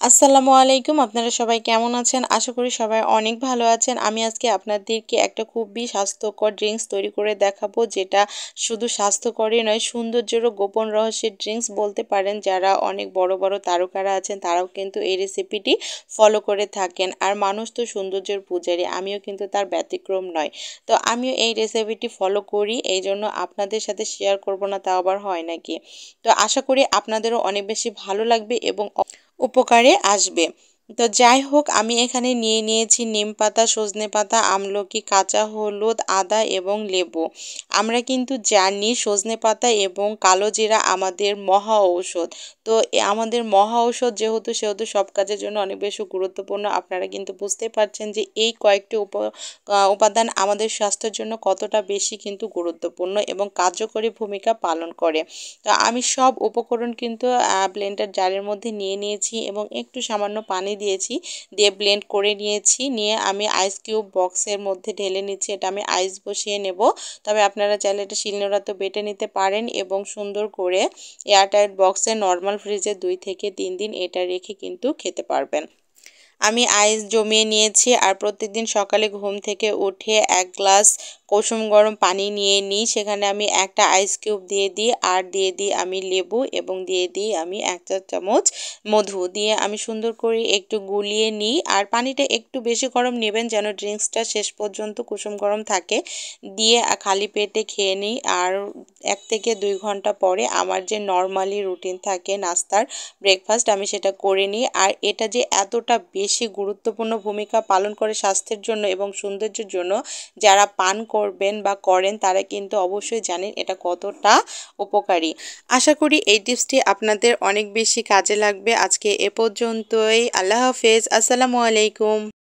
আসসালামু আলাইকুম। আপনারা সবাই কেমন আছেন? আশা করি সবাই অনেক ভালো আছেন। আমি আজকে আপনাদেরকে একটা খুবই স্বাস্থ্যকর ড্রিঙ্কস তৈরি করে দেখাবো, যেটা শুধু স্বাস্থ্যকরই নয়, সৌন্দর্যেরও গোপন রহস্যের ড্রিঙ্কস বলতে পারেন। যারা অনেক বড় বড় তারকারা আছেন তারাও কিন্তু এই রেসিপিটি ফলো করে থাকেন। আর মানুষ তো সৌন্দর্যের পূজারী, আমিও কিন্তু তার ব্যতিক্রম নয়। তো আমিও এই রেসিপিটি ফলো করি, এই জন্য আপনাদের সাথে শেয়ার করব না তা আবার হয় নাকি। তো আশা করি আপনাদেরও অনেক বেশি ভালো লাগবে এবং উপকারে আসবে। তো যাই হোক, আমি এখানে নিয়ে নিয়েছি নিমপাতা, সজনে পাতা, আমলকি, কাঁচা হলুদ, আদা এবং লেবু। আমরা কিন্তু জানি সজনে পাতা এবং কালো জিরা আমাদের মহা ঔষধ। তো আমাদের মহা ঔষধ যেহেতু, সেহেতু সব কাজের জন্য অনেক বেশি গুরুত্বপূর্ণ। আপনারা কিন্তু বুঝতে পারছেন যে এই কয়েকটি উপাদান আমাদের স্বাস্থ্যের জন্য কতটা বেশি কিন্তু গুরুত্বপূর্ণ এবং কার্যকরী ভূমিকা পালন করে। তো আমি সব উপকরণ কিন্তু ব্লেন্ডার জারের মধ্যে নিয়ে নিয়েছি এবং একটু সামান্য পানি দিয়েছি, দিয়ে ব্লেন্ড করে নিয়েছি। নিয়ে আমি আইস কিউব বক্সের মধ্যে ঢেলে নিচ্ছি। এটা আমি আইস বসিয়ে নেব। তবে আপনারা চাইলে এটা শিলনোড়াতেও বেটে নিতে পারেন এবং সুন্দর করে এয়ারটাইট বক্সে নর্মাল ফ্রিজে 2 থেকে 3 দিন এটা রেখে কিন্তু খেতে পারবেন। আমি আইস জমিয়ে নিয়েছি আর প্রত্যেকদিন সকালে ঘুম থেকে উঠে 1 গ্লাস কুসুম গরম পানি নিয়ে নিই। সেখানে আমি একটা আইস কিউব দিয়ে দিই, আর দিয়ে দিই আমি লেবু, এবং দিয়ে দিই আমি 1 চা চামচ মধু। দিয়ে আমি সুন্দর করে একটু গুলিয়ে নিই। আর পানিটা একটু বেশি গরম নেবেন যেন ড্রিঙ্কসটা শেষ পর্যন্ত কুসুম গরম থাকে। দিয়ে খালি পেটে খেয়ে নিই। আর 1 থেকে 2 ঘন্টা পরে আমার যে নর্মালি রুটিন থাকে নাস্তার, ব্রেকফাস্ট, আমি সেটা করে নিই। আর এটা যে এতটা বেশি গুরুত্বপূর্ণ ভূমিকা পালন করে স্বাস্থ্যের জন্য এবং সৌন্দর্যের জন্য, যারা পান করবেন বা করেন তারা কিন্তু অবশ্যই জানেন এটা কতটা উপকারী। আশা করি এই টিপসটি আপনাদের অনেক বেশি কাজে লাগবে। আজকে এ পর্যন্তই। আল্লাহ হাফেজ। আসসালামু আলাইকুম।